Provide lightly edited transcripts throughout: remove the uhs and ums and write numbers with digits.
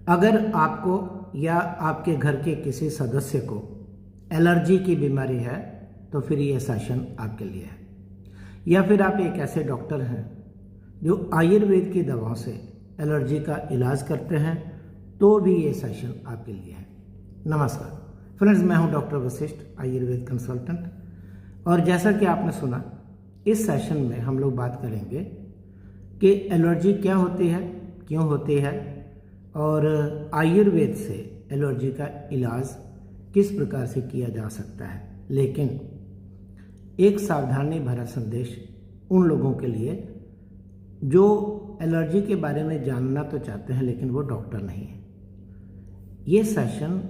अगर आपको या आपके घर के किसी सदस्य को एलर्जी की बीमारी है तो फिर ये सेशन आपके लिए है। या फिर आप एक ऐसे डॉक्टर हैं जो आयुर्वेद की दवाओं से एलर्जी का इलाज करते हैं तो भी ये सेशन आपके लिए है। नमस्कार फ्रेंड्स, मैं हूं डॉक्टर वशिष्ठ, आयुर्वेद कंसल्टेंट। और जैसा कि आपने सुना, इस सेशन में हम लोग बात करेंगे कि एलर्जी क्या होती है, क्यों होती है और आयुर्वेद से एलर्जी का इलाज किस प्रकार से किया जा सकता है। लेकिन एक सावधानी भरा संदेश उन लोगों के लिए जो एलर्जी के बारे में जानना तो चाहते हैं लेकिन वो डॉक्टर नहीं है। ये सेशन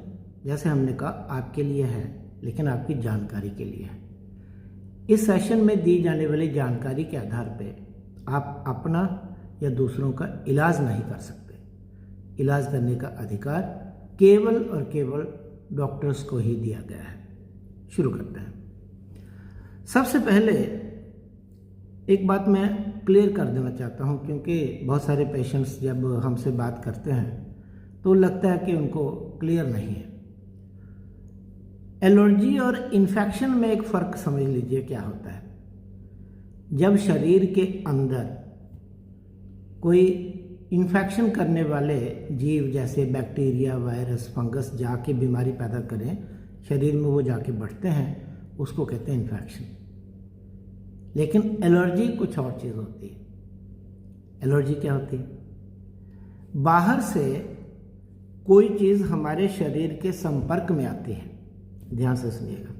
जैसे हमने कहा आपके लिए है, लेकिन आपकी जानकारी के लिए है। इस सेशन में दी जाने वाली जानकारी के आधार पे आप अपना या दूसरों का इलाज नहीं कर सकते। इलाज करने का अधिकार केवल और केवल डॉक्टर्स को ही दिया गया है। शुरू करते हैं। सबसे पहले एक बात मैं क्लियर कर देना चाहता हूं, क्योंकि बहुत सारे पेशेंट्स जब हमसे बात करते हैं तो लगता है कि उनको क्लियर नहीं है। एलर्जी और इन्फेक्शन में एक फ़र्क समझ लीजिए क्या होता है। जब शरीर के अंदर कोई इन्फेक्शन करने वाले जीव जैसे बैक्टीरिया, वायरस, फंगस जाके बीमारी पैदा करें, शरीर में वो जाके बढ़ते हैं, उसको कहते हैं इन्फेक्शन। लेकिन एलर्जी कुछ और चीज़ होती है। एलर्जी क्या होती है? बाहर से कोई चीज़ हमारे शरीर के संपर्क में आती है। ध्यान से सुनिएगा।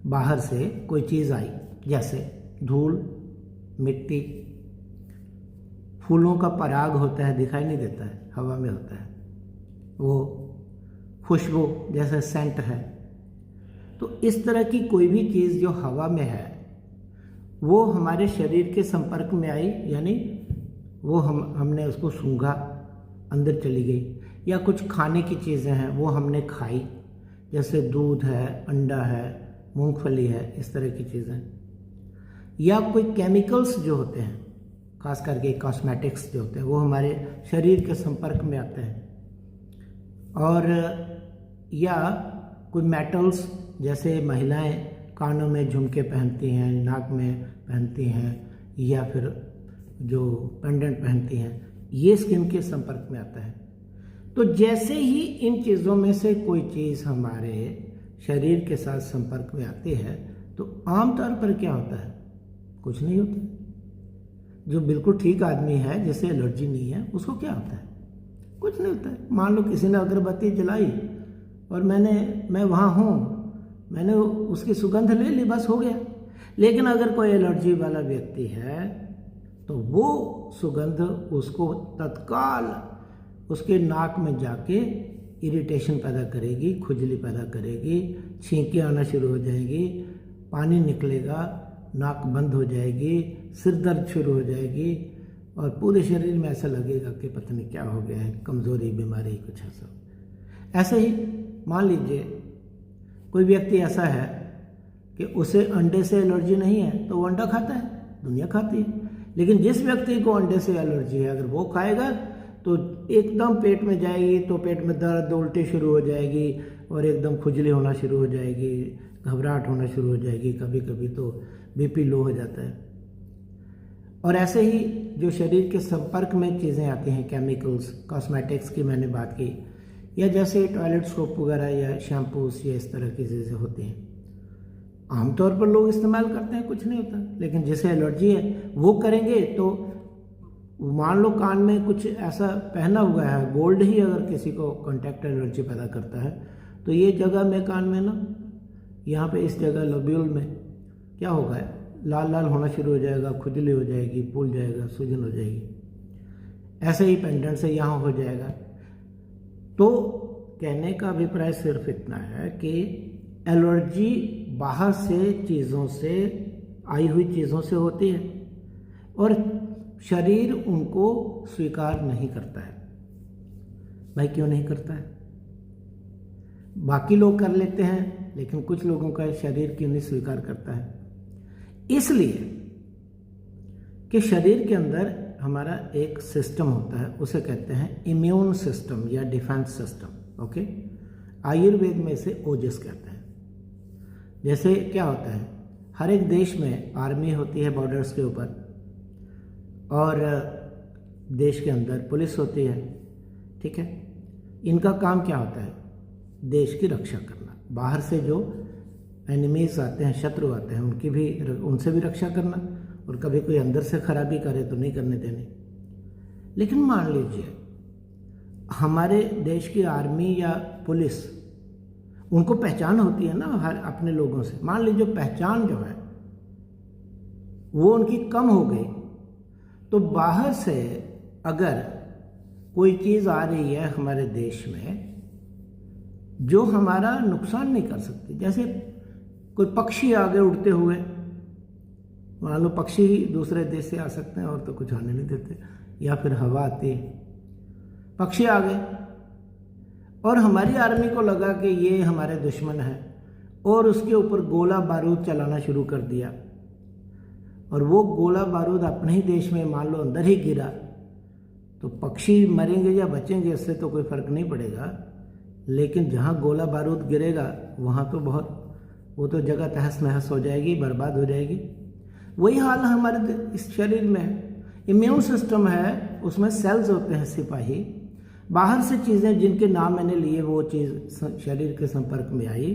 बाहर से कोई चीज़ आई, जैसे धूल, मिट्टी, फूलों का पराग होता है, दिखाई नहीं देता है, हवा में होता है। वो खुशबू जैसे सेंट है। तो इस तरह की कोई भी चीज़ जो हवा में है वो हमारे शरीर के संपर्क में आई, यानी वो हमने उसको सूंघा, अंदर चली गई। या कुछ खाने की चीज़ें हैं वो हमने खाई, जैसे दूध है, अंडा है, मूंगफली है, इस तरह की चीज़ें। या कोई केमिकल्स जो होते हैं, खास करके कॉस्मेटिक्स जो होते हैं, वो हमारे शरीर के संपर्क में आते हैं। और या कोई मेटल्स, जैसे महिलाएं कानों में झुमके पहनती हैं, नाक में पहनती हैं, या फिर जो पेंडेंट पहनती हैं, ये स्किन के संपर्क में आता है। तो जैसे ही इन चीज़ों में से कोई चीज़ हमारे शरीर के साथ संपर्क में आती है तो आमतौर पर क्या होता है? कुछ नहीं होता। जो बिल्कुल ठीक आदमी है, जिसे एलर्जी नहीं है, उसको क्या होता है? कुछ नहीं होता है। मान लो किसी ने अगरबत्ती जलाई और मैं वहाँ हूँ, मैंने उसकी सुगंध ले ली, बस हो गया। लेकिन अगर कोई एलर्जी वाला व्यक्ति है तो वो सुगंध उसको तत्काल उसके नाक में जाके इरिटेशन पैदा करेगी, खुजली पैदा करेगी, छींकें आना शुरू हो जाएगी, पानी निकलेगा, नाक बंद हो जाएगी, सिर दर्द शुरू हो जाएगी और पूरे शरीर में ऐसा लगेगा कि पता नहीं क्या हो गया है, कमज़ोरी, बीमारी, कुछ ऐसा। ऐसे ही मान लीजिए कोई व्यक्ति ऐसा है कि उसे अंडे से एलर्जी नहीं है तो वो अंडा खाता है, दुनिया खाती है। लेकिन जिस व्यक्ति को अंडे से एलर्जी है, अगर वो खाएगा तो एकदम पेट में जाएगी, तो पेट में दर्द, उल्टी शुरू हो जाएगी और एकदम खुजली होना शुरू हो जाएगी, घबराहट होना शुरू हो जाएगी, कभी कभी तो बीपी लो हो जाता है। और ऐसे ही जो शरीर के संपर्क में चीज़ें आती हैं, केमिकल्स, कॉस्मेटिक्स की मैंने बात की, या जैसे टॉयलेट सोप वगैरह या शैम्पूस, या इस तरह की चीज़ें होती हैं, आमतौर पर लोग इस्तेमाल करते हैं, कुछ नहीं होता। लेकिन जिसे एलर्जी है वो करेंगे तो मान लो कान में कुछ ऐसा पहना हुआ है, गोल्ड ही अगर किसी को कॉन्टैक्ट एलर्जी पैदा करता है तो ये जगह में, कान में ना, यहाँ पे इस जगह लोब्यूल में क्या होगा, लाल लाल होना शुरू हो जाएगा, खुजली हो जाएगी, फूल जाएगा, सूजन हो जाएगी। ऐसे ही पेंडेंट से यहाँ हो जाएगा। तो कहने का अभिप्राय सिर्फ इतना है कि एलर्जी बाहर से चीज़ों से, आई हुई चीज़ों से होती है और शरीर उनको स्वीकार नहीं करता है। भाई क्यों नहीं करता है? बाकी लोग कर लेते हैं, लेकिन कुछ लोगों का शरीर क्यों नहीं स्वीकार करता है? इसलिए कि शरीर के अंदर हमारा एक सिस्टम होता है, उसे कहते हैं इम्यून सिस्टम या डिफेंस सिस्टम। ओके, आयुर्वेद में इसे ओजस कहते हैं। जैसे क्या होता है, हर एक देश में आर्मी होती है बॉर्डर्स के ऊपर, और देश के अंदर पुलिस होती है। ठीक है, इनका काम क्या होता है, देश की रक्षा करना, बाहर से जो एनिमीज आते हैं, शत्रु आते हैं, उनसे भी रक्षा करना, और कभी कोई अंदर से खराबी करे तो नहीं करने देनी। लेकिन मान लीजिए हमारे देश की आर्मी या पुलिस, उनको पहचान होती है ना हर अपने लोगों से, मान लीजिए पहचान जो है वो उनकी कम हो गई, तो बाहर से अगर कोई चीज़ आ रही है हमारे देश में जो हमारा नुकसान नहीं कर सकती, जैसे कोई पक्षी आ गए उड़ते हुए, मान लो पक्षी ही दूसरे देश से आ सकते हैं और तो कुछ आने नहीं देते, या फिर हवा आती है, पक्षी आ गए और हमारी आर्मी को लगा कि ये हमारे दुश्मन है, और उसके ऊपर गोला बारूद चलाना शुरू कर दिया, और वो गोला बारूद अपने ही देश में मान लो अंदर ही गिरा, तो पक्षी मरेंगे या बचेंगे इससे तो कोई फ़र्क नहीं पड़ेगा। लेकिन जहाँ गोला बारूद गिरेगा वहाँ तो वो तो जगह तहस नहस हो जाएगी, बर्बाद हो जाएगी। वही हाल हमारे इस शरीर में है। इम्यून सिस्टम है, उसमें सेल्स होते हैं सिपाही, बाहर से चीज़ें जिनके नाम मैंने लिए वो चीज़ शरीर के संपर्क में आई,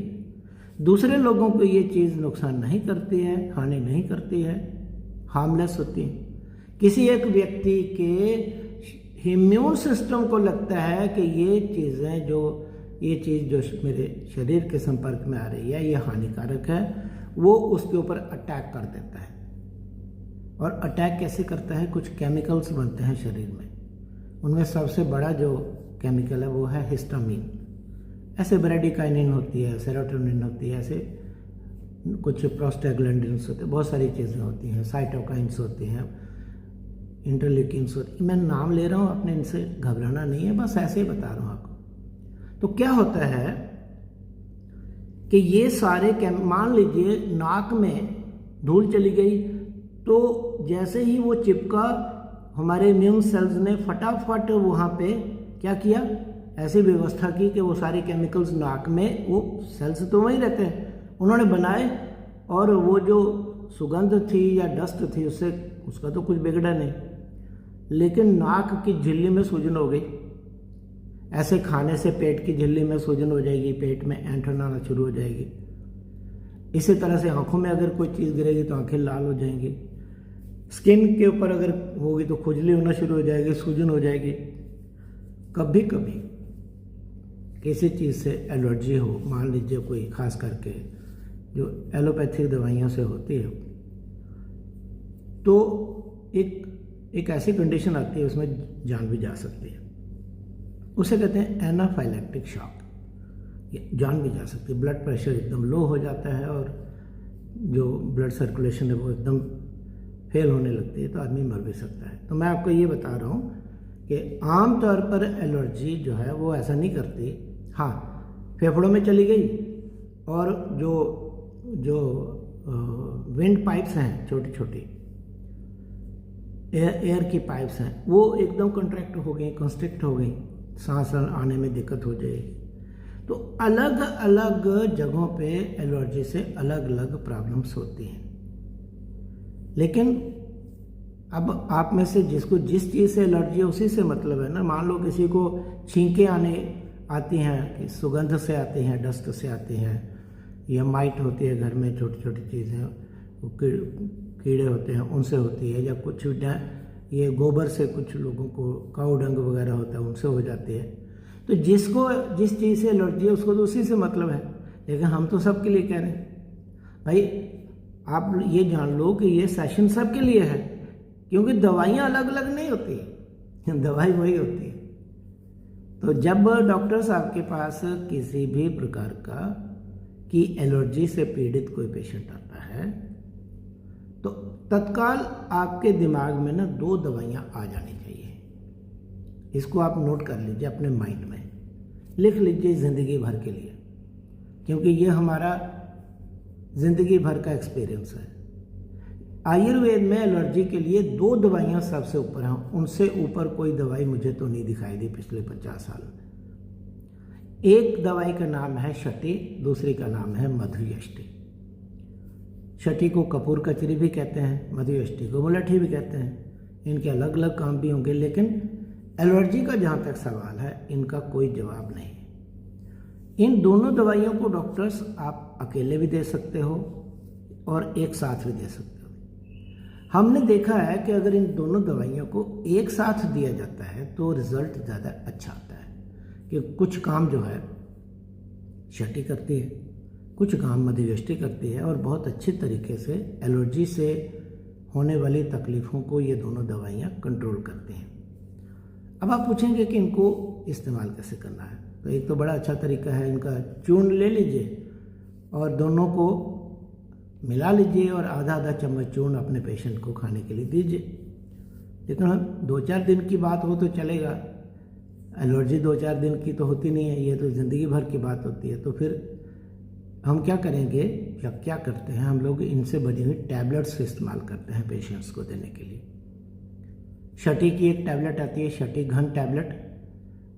दूसरे लोगों को ये चीज़ नुकसान नहीं करती है, हानि नहीं करती है, हार्मलेस होती है। किसी एक व्यक्ति के इम्यून सिस्टम को लगता है कि ये चीज़ जो मेरे शरीर के संपर्क में आ रही है ये हानिकारक है, वो उसके ऊपर अटैक कर देता है। और अटैक कैसे करता है, कुछ केमिकल्स बनते हैं शरीर में, उनमें सबसे बड़ा जो केमिकल है वो है हिस्टामिन। ऐसे ब्रेडिकाइनिन होती है, सेरोटोनिन होती है, ऐसे कुछ प्रोस्टाग्लैंडिन्स होते हैं, बहुत सारी चीज़ें होती हैं, साइटोकाइन्स होती हैं, इंटरल्यूकिन्स होती हैं। मैं नाम ले रहा हूँ, अपने इनसे घबराना नहीं है, बस ऐसे ही बता रहा हूँ आपको। तो क्या होता है कि ये सारे मान लीजिए नाक में धूल चली गई, तो जैसे ही वो चिपका, हमारे इम्यून सेल्स ने फटाफट वहाँ पे क्या किया, ऐसी व्यवस्था की कि वो सारे केमिकल्स नाक में, वो सेल्स तो वहीं रहते हैं, उन्होंने बनाए, और वो जो सुगंध थी या डस्ट थी उसका तो कुछ बिगड़ा नहीं, लेकिन नाक की झिल्ली में सूजन हो गई। ऐसे खाने से पेट की झिल्ली में सूजन हो जाएगी, पेट में ऐंठन आना शुरू हो जाएगी। इसी तरह से आंखों में अगर कोई चीज़ गिरेगी तो आंखें लाल हो जाएंगी, स्किन के ऊपर अगर होगी तो खुजली होना शुरू हो जाएगी, सूजन हो जाएगी। कभी कभी किसी चीज़ से एलर्जी हो, मान लीजिए कोई खास करके जो एलोपैथिक दवाइयों से होती है, तो एक ऐसी कंडीशन आती है उसमें जान भी जा सकती है, उसे कहते हैं एनाफाइलैक्टिक शॉक। जान भी जा सकती है, ब्लड प्रेशर एकदम लो हो जाता है और जो ब्लड सर्कुलेशन है वो एकदम फेल होने लगती है, तो आदमी मर भी सकता है। तो मैं आपको ये बता रहा हूँ कि आम तौर पर एलर्जी जो है वो ऐसा नहीं करती। हाँ, फेफड़ों में चली गई, और जो विंड पाइप्स हैं, छोटी छोटी एयर की पाइप्स हैं, वो एकदम कंट्रैक्ट हो गई, कंस्ट्रिक्ट हो गई, सांस आने में दिक्कत हो जाएगी। तो अलग अलग जगहों पे एलर्जी से अलग अलग प्रॉब्लम्स होती हैं। लेकिन अब आप में से जिसको जिस चीज़ से एलर्जी है उसी से मतलब है ना। मान लो किसी को छींकें आती हैं, कि सुगंध से आती हैं, डस्ट से आती हैं, या माइट होती है घर में, छोटी छोटी चीज़ें, कीड़े होते हैं उनसे होती है, या कुछ ये गोबर से कुछ लोगों को काऊ डंग वगैरह होता है उनसे हो जाती है। तो जिसको जिस चीज़ से एलर्जी है उसको तो उसी से मतलब है। लेकिन हम तो सबके लिए कह रहे हैं भाई, आप ये जान लो कि ये सेशन सबके लिए है, क्योंकि दवाइयाँ अलग अलग नहीं होती, दवाई वही होती है। तो जब डॉक्टर्स आपके पास किसी भी प्रकार की एलर्जी से पीड़ित कोई पेशेंट आता है, तो तत्काल आपके दिमाग में ना 2 दवाइयाँ आ जानी चाहिए। इसको आप नोट कर लीजिए, अपने माइंड में लिख लीजिए ज़िंदगी भर के लिए, क्योंकि ये हमारा ज़िंदगी भर का एक्सपीरियंस है। आयुर्वेद में एलर्जी के लिए 2 दवाइयाँ सबसे ऊपर हैं, उनसे ऊपर कोई दवाई मुझे तो नहीं दिखाई दी पिछले 50 साल में। एक दवाई का नाम है शटी, दूसरी का नाम है मधुयष्टि। शटी को कपूर कचरी भी कहते हैं, मधुयष्टि को मुलट्ठी भी कहते हैं। इनके अलग अलग काम भी होंगे, लेकिन एलर्जी का जहाँ तक सवाल है इनका कोई जवाब नहीं। इन दोनों दवाइयों को डॉक्टर्स आप अकेले भी दे सकते हो और एक साथ भी दे सकते हो। हमने देखा है कि अगर इन दोनों दवाइयों को एक साथ दिया जाता है तो रिजल्ट ज़्यादा अच्छा आता है, कि कुछ काम जो है शटी करती है, कुछ काम मधुयष्टि करती है और बहुत अच्छे तरीके से एलर्जी से होने वाली तकलीफ़ों को ये दोनों दवाइयाँ कंट्रोल करती हैं। अब आप पूछेंगे कि इनको इस्तेमाल कैसे करना है, तो एक तो बड़ा अच्छा तरीका है, इनका चूर्ण ले लीजिए और दोनों को मिला लीजिए और आधा आधा चम्मच चूर्ण अपने पेशेंट को खाने के लिए दीजिए। लेकिन 2-4 दिन की बात हो तो चलेगा, एलर्जी 2-4 दिन की तो होती नहीं है, ये तो ज़िंदगी भर की बात होती है। तो फिर हम क्या करेंगे, या क्या करते हैं हम लोग, इनसे बनी हुई टैबलेट्स का इस्तेमाल करते हैं पेशेंट्स को देने के लिए। शटी की एक टैबलेट आती है, शटी घन टैबलेट,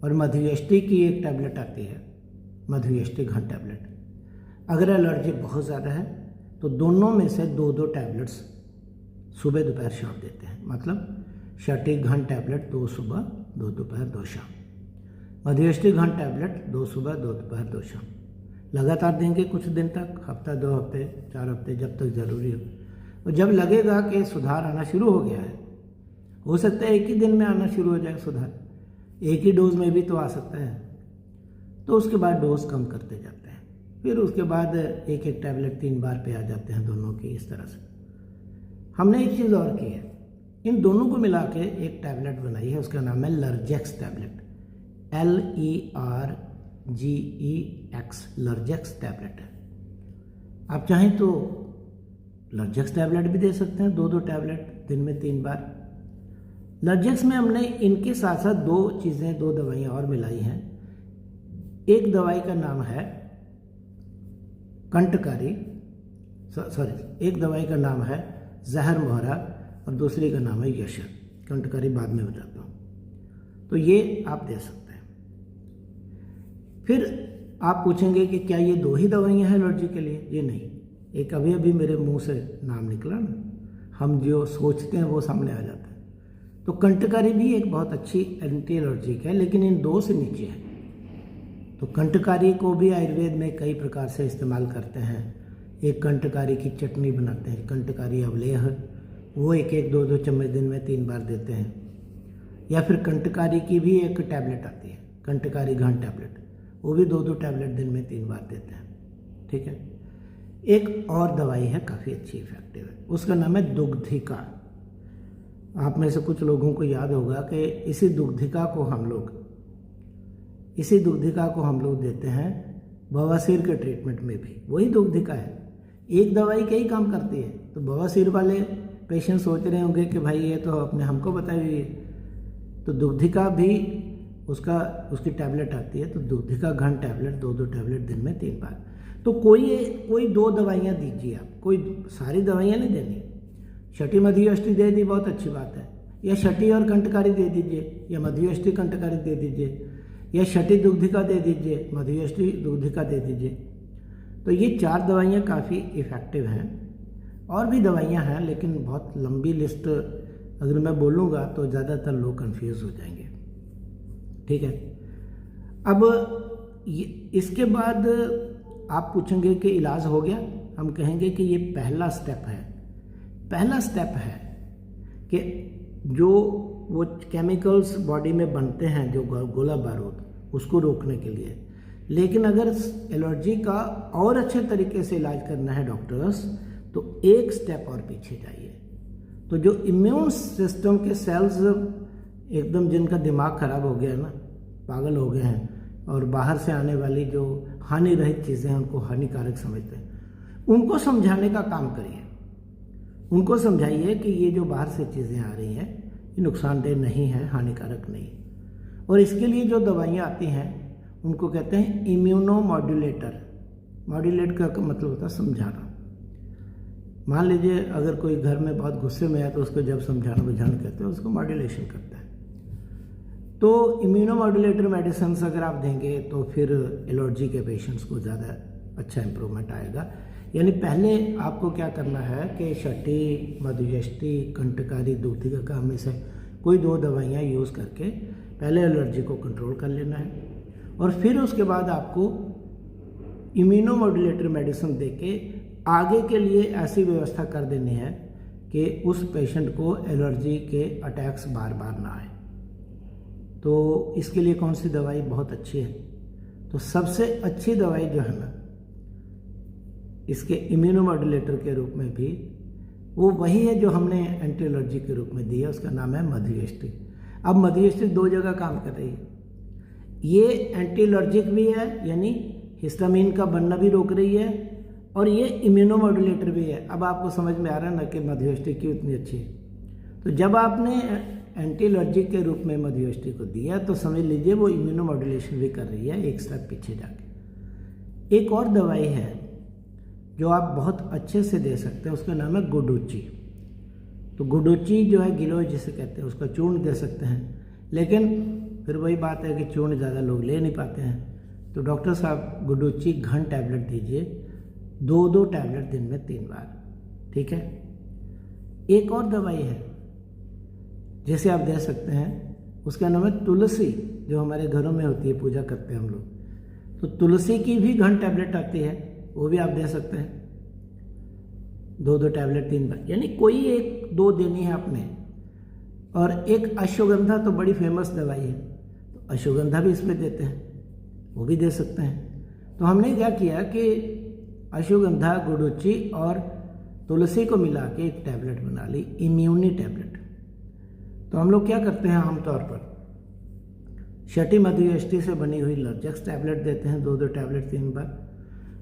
और मधुयष्टि की एक टैबलेट आती है, मधुयष्टि घन टैबलेट। अगर एलर्जी बहुत ज़्यादा है तो दोनों में से 2-2 टैबलेट्स सुबह दोपहर शाम देते हैं। मतलब शटी घन टैबलेट 2 सुबह 2 दोपहर 2 शाम, मधुयष्टि घन टैबलेट 2 सुबह 2 दोपहर 2 शाम। लगातार देंगे कुछ दिन तक, हफ्ता 2 हफ्ते 4 हफ्ते, जब तक ज़रूरी हो। और जब लगेगा कि सुधार आना शुरू हो गया है, हो सकता है एक ही दिन में आना शुरू हो जाए सुधार, एक ही डोज में भी तो आ सकता है, तो उसके बाद डोज कम करते जाते हैं। फिर उसके बाद एक एक टैबलेट 3 बार पे आ जाते हैं दोनों की। इस तरह से हमने एक चीज़ और की है, इन दोनों को मिला के एक टैबलेट बनाई है, उसका नाम है लर्जेक्स टैबलेट, LERGEX, लर्जेक्स टैबलेट है। आप चाहें तो लर्जेक्स टैबलेट भी दे सकते हैं, 2-2 टैबलेट दिन में 3 बार। लर्जेक्स में हमने इनके साथ साथ 2 चीज़ें, 2 दवाइयाँ और मिलाई हैं। एक दवाई का नाम है कंटकारी, एक दवाई का नाम है जहर मोहरा और दूसरी का नाम है यशर। कंटकारी बाद में बताता हूँ। तो ये आप दे सकते हैं। फिर आप पूछेंगे कि क्या ये 2 ही दवाइयाँ हैं एलर्जी के लिए? ये नहीं, एक अभी अभी मेरे मुंह से नाम निकला ना, हम जो सोचते हैं वो सामने आ जाता है। तो कंटकारी भी एक बहुत अच्छी एंटी एलर्जिक है, लेकिन इन 2 से नीचे है। तो कंटकारी को भी आयुर्वेद में कई प्रकार से इस्तेमाल करते हैं। एक कंटकारी की चटनी बनाते हैं, कंटकारी अवलेह, वो 1-1, 2-2 चम्मच दिन में 3 बार देते हैं। या फिर कंटकारी की भी एक टैबलेट आती है, कंटकारी घन टैबलेट, वो भी 2-2 टैबलेट दिन में 3 बार देते हैं। ठीक है। एक और दवाई है काफ़ी अच्छी इफेक्टिव है, उसका नाम है दुग्धिका। आप में से कुछ लोगों को याद होगा कि इसी दुग्धिका को हम लोग देते हैं बवासीर के ट्रीटमेंट में भी। वही दुग्धिका है, एक दवाई कई काम करती है। तो बवासीर वाले पेशेंट सोच रहे होंगे कि भाई ये तो अपने हमको बताई हुई है, तो दुग्धिका भी उसकी टैबलेट आती है। तो दुग्धिका घन टैबलेट 2-2 टैबलेट दिन में 3 बार। तो कोई 2 दवाइयाँ दीजिए आप, कोई सारी दवाइयाँ नहीं देनी। शटी मधुयष्टि दे दी, बहुत अच्छी बात है, या शटी और कंटकारी दे दीजिए, या मधुयष्टि कंटकारी दे दीजिए, या शटी दुग्धिका दे दीजिए, मधुयष्टि दुग्धिका दे दीजिए। तो ये 4 दवाइयाँ काफ़ी इफ़ेक्टिव हैं। और भी दवाइयाँ हैं, लेकिन बहुत लंबी लिस्ट अगर मैं बोलूँगा तो ज़्यादातर लोग कंफ्यूज हो जाएंगे। ठीक है। अब इसके बाद आप पूछेंगे कि इलाज हो गया। हम कहेंगे कि ये पहला स्टेप है कि जो वो केमिकल्स बॉडी में बनते हैं, जो गोला बारूद, उसको रोकने के लिए। लेकिन अगर एलर्जी का और अच्छे तरीके से इलाज करना है डॉक्टर्स, तो एक स्टेप और पीछे जाइए। तो जो इम्यून सिस्टम के सेल्स एकदम जिनका दिमाग खराब हो गया है ना, पागल हो गए हैं, और बाहर से आने वाली जो हानि रहित चीज़ें हैं उनको हानिकारक समझते हैं, उनको समझाने का काम करिए। उनको समझाइए कि ये जो बाहर से चीज़ें आ रही हैं ये नुकसानदेह नहीं है, हानिकारक नहीं। और इसके लिए जो दवाइयाँ आती हैं उनको कहते हैं इम्यूनो मॉड्यूलेटर। मॉड्यूलेट का मतलब होता है समझाना। मान लीजिए अगर कोई घर में बहुत गुस्से में है तो उसको जब समझाना बुझाना कहते हैं उसको मॉड्यूलेशन करता है। तो इम्यूनोमॉड्यूलेटर मेडिसिन अगर आप देंगे तो फिर एलर्जी के पेशेंट्स को ज़्यादा अच्छा इम्प्रूवमेंट आएगा। यानी पहले आपको क्या करना है कि शटी, मधुयष्टि, कंटकारी, दूधिका में से कोई 2 दवाइयाँ यूज़ करके पहले एलर्जी को कंट्रोल कर लेना है और फिर उसके बाद आपको इम्यूनोमॉड्यूलेटर मेडिसिन देके आगे के लिए ऐसी व्यवस्था कर देनी है कि उस पेशेंट को एलर्जी के अटैक्स बार बार ना आए। तो इसके लिए कौन सी दवाई बहुत अच्छी है? तो सबसे अच्छी दवाई जो है ना इसके इम्यूनोमॉड्यूलेटर के रूप में भी वो वही है जो हमने एंटी एलर्जी के रूप में दी है, उसका नाम है मधुयष्टि। अब मधुयष्टि 2 जगह काम कर रही है। ये एंटी एलर्जिक भी है यानी हिस्टामिन का बनना भी रोक रही है और ये इम्यूनोमॉड्यूलेटर भी है। अब आपको समझ में आ रहा है ना कि मधुयष्टि क्यों इतनी अच्छी है। तो जब आपने एंटी एलर्जिक के रूप में मधुयष्टि को दिया तो समझ लीजिए वो इम्यूनोमॉड्यूलेशन भी कर रही है एक स्टेप पीछे जाके। एक और दवाई है जो आप बहुत अच्छे से दे सकते हैं, उसका नाम है गुडुची। तो गुडुची जो है गिलोय जिसे कहते हैं उसका चूर्ण दे सकते हैं, लेकिन फिर वही बात है कि चूर्ण ज़्यादा लोग ले नहीं पाते हैं। तो डॉक्टर साहब गुडुची घन टैबलेट दीजिए, 2 टैबलेट दिन में 3 बार, ठीक है। एक और दवाई है जैसे आप दे सकते हैं, उसका नाम है तुलसी, जो हमारे घरों में होती है, पूजा करते हैं हम लोग। तो तुलसी की भी घन टैबलेट आती है, वो भी आप दे सकते हैं, 2 टैबलेट 3 बार, यानी कोई 1-2 देनी है आपने। और एक अश्वगंधा तो बड़ी फेमस दवाई है, तो अश्वगंधा भी इसमें देते हैं, वो भी दे सकते हैं। तो हमने क्या किया कि अश्वगंधा, गुडुची और तुलसी को मिला के एक टैबलेट बना ली, इम्यूनी टैबलेट। तो हम लोग क्या करते हैं आमतौर पर शटी मधुयष्टि से बनी हुई लर्जेक्स टैबलेट देते हैं, 2 टैबलेट 3 बार,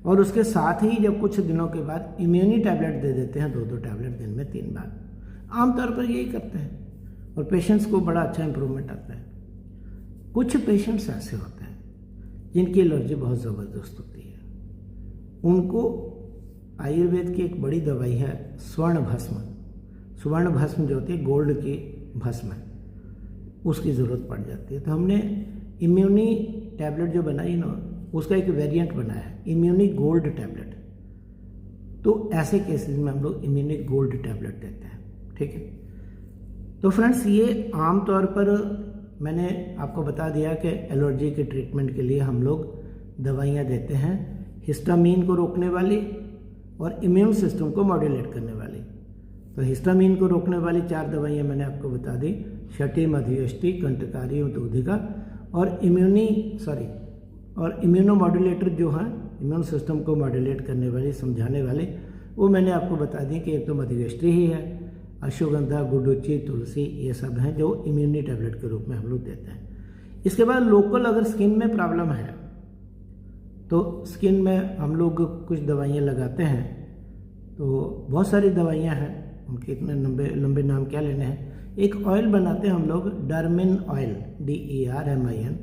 और उसके साथ ही जब कुछ दिनों के बाद इम्यूनी टैबलेट दे देते हैं, 2 टैबलेट दिन में 3 बार। आमतौर पर यही करते हैं और पेशेंट्स को बड़ा अच्छा इंप्रूवमेंट आता है। कुछ पेशेंट्स ऐसे होते हैं जिनकी एलर्जी बहुत ज़बरदस्त होती है, उनको आयुर्वेद की एक बड़ी दवाई है स्वर्ण भस्म। स्वर्ण भस्म जो होती है गोल्ड की भस्म है, उसकी ज़रूरत पड़ जाती है। तो हमने इम्यूनी टैबलेट जो बनाई ना, उसका एक वेरिएंट बनाया है, इम्यूनी गोल्ड टैबलेट। तो ऐसे केसेस में हम लोग इम्यूनी गोल्ड टैबलेट देते हैं, ठीक है। तो फ्रेंड्स, ये आमतौर पर मैंने आपको बता दिया कि एलर्जी के ट्रीटमेंट के लिए हम लोग दवाइयाँ देते हैं, हिस्टामिन को रोकने वाली और इम्यून सिस्टम को मॉड्यूलेट करने वाली। तो हिस्टामिन को रोकने वाली 4 दवाइयाँ मैंने आपको बता दी, शटी, मधुयष्टि, कंटकारी और दूधिका। और इम्यूनोमॉड्यूलेटर जो है इम्यून सिस्टम को मॉड्यूलेट करने वाली, समझाने वाले, वो मैंने आपको बता दी कि एक तो मधुयष्टि ही है, अश्वगंधा, गुडुची, तुलसी, ये सब हैं जो इम्यूनी टैबलेट के रूप में हम लोग देते हैं। इसके बाद लोकल अगर स्किन में प्रॉब्लम है तो स्किन में हम लोग कुछ दवाइयाँ लगाते हैं। तो बहुत सारी दवाइयाँ हैं, उनके इतने लंबे नाम क्या लेने हैं। एक ऑयल बनाते हैं हम लोग, डर्मिन ऑयल, DERMIN,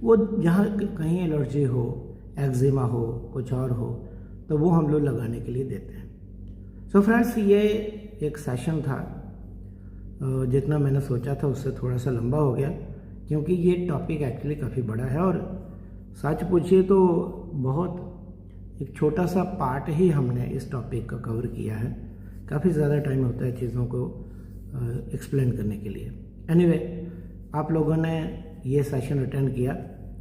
वो जहाँ कहीं एलर्जी हो, एक्जिमा हो, कुछ और हो, तो वो हम लोग लगाने के लिए देते हैं। सो फ्रेंड्स, ये एक सेशन था, जितना मैंने सोचा था उससे थोड़ा सा लंबा हो गया, क्योंकि ये टॉपिक एक्चुअली काफ़ी बड़ा है और सच पूछिए तो बहुत एक छोटा सा पार्ट ही हमने इस टॉपिक का कवर किया है। काफ़ी ज़्यादा टाइम होता है चीज़ों को एक्सप्लेन करने के लिए। एनीवे, आप लोगों ने ये सेशन अटेंड किया,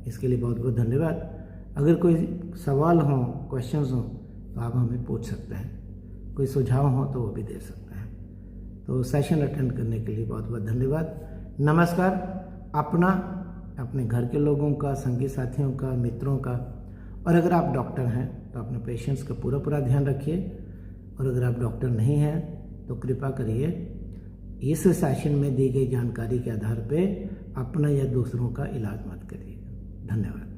इसके लिए बहुत बहुत धन्यवाद। अगर कोई सवाल हो, क्वेश्चंस हो, तो आप हमें पूछ सकते हैं, कोई सुझाव हो तो वो भी दे सकते हैं। तो सेशन अटेंड करने के लिए बहुत बहुत धन्यवाद। नमस्कार। अपना, अपने घर के लोगों का, संगी साथियों का, मित्रों का, और अगर आप डॉक्टर हैं तो अपने पेशेंट्स का पूरा ध्यान रखिए, और अगर आप डॉक्टर नहीं हैं तो कृपा करिए इस सेशन में दी गई जानकारी के आधार पे अपना या दूसरों का इलाज मत करिए। धन्यवाद।